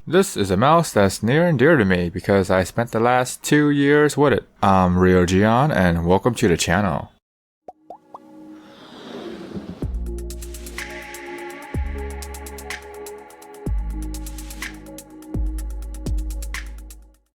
This is a mouse that's near and dear to me because I spent the last 2 years with it. I'm Rio Gian and welcome to the channel.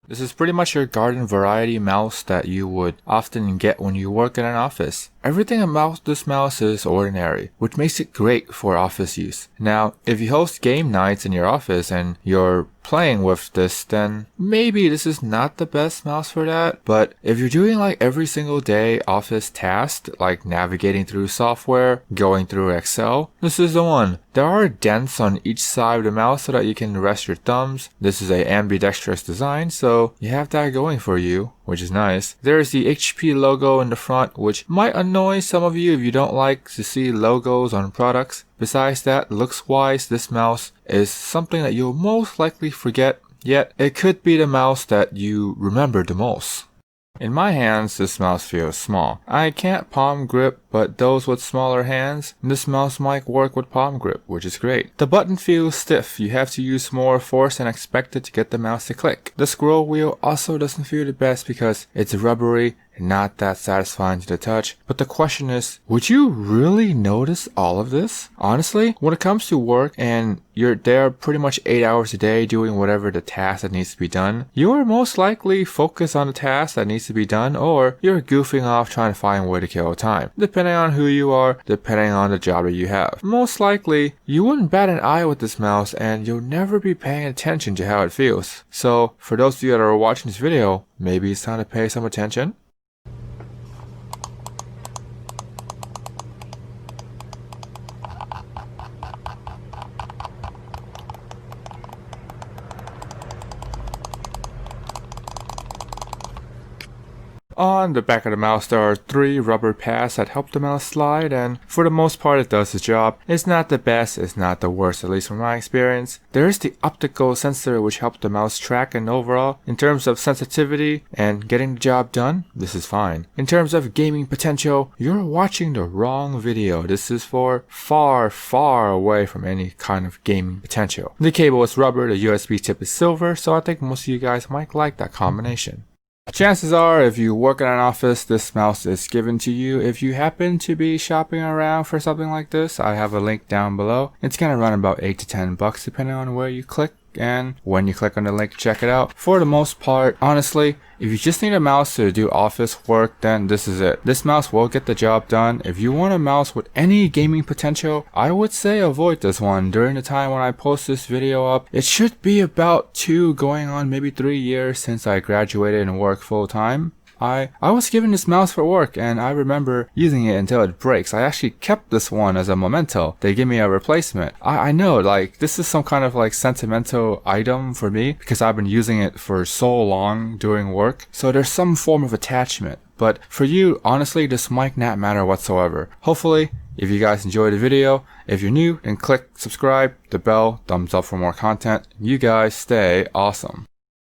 This is pretty much your garden variety mouse that you would often get when you work in an office. Everything about this mouse is ordinary, which makes it great for office use. Now, if you host game nights in your office and you're playing with this, then maybe this is not the best mouse for that. But if you're doing like every single day office tasks, like navigating through software, going through Excel, this is the one. There are dents on each side of the mouse so that you can rest your thumbs. This is a ambidextrous design, so you have that going for you, which is nice. There's the HP logo in the front, which might annoy some of you if you don't like to see logos on products. Besides that, looks-wise, this mouse is something that you'll most likely forget, yet it could be the mouse that you remember the most. In my hands, this mouse feels small. I can't palm grip, but those with smaller hands, this mouse might work with palm grip, which is great. The button feels stiff. You have to use more force than expected to get the mouse to click. The scroll wheel also doesn't feel the best because it's rubbery and not that satisfying to the touch. But the question is, would you really notice all of this? Honestly, when it comes to work and you're there pretty much 8 hours a day doing whatever the task that needs to be done, you're most likely focused on the task that needs to be done, or you're goofing off trying to find a way to kill time. Depending on who you are, depending on the job that you have. Most likely, you wouldn't bat an eye with this mouse and you'll never be paying attention to how it feels. So, for those of you that are watching this video, maybe it's time to pay some attention. On the back of the mouse there are 3 rubber pads that help the mouse slide, and for the most part it does the job. It's not the best, it's not the worst, at least from my experience. There is the optical sensor which helps the mouse track, and overall, in terms of sensitivity and getting the job done, this is fine. In terms of gaming potential, you're watching the wrong video. This is for far away from any kind of gaming potential. The cable is rubber, the USB tip is silver, so I think most of you guys might like that combination. Chances are, if you work in an office, this mouse is given to you. If you happen to be shopping around for something like this, I have a link down below. It's gonna run about $8 to $10 depending on where you click and when you click on the link, check it out. For the most part, honestly, if you just need a mouse to do office work, then this is it. This mouse will get the job done. If you want a mouse with any gaming potential, I would say avoid this one. During the time when I post this video up, it should be about 2 going on maybe 3 years since I graduated and work full time. I was given this mouse for work and I remember using it until it breaks. I actually kept this one as a memento. They give me a replacement. I know, like, this is some kind of like sentimental item for me because I've been using it for so long doing work. So there's some form of attachment. But for you, honestly, this might not matter whatsoever. Hopefully, if you guys enjoyed the video, if you're new, then click subscribe, the bell, thumbs up for more content. You guys stay awesome.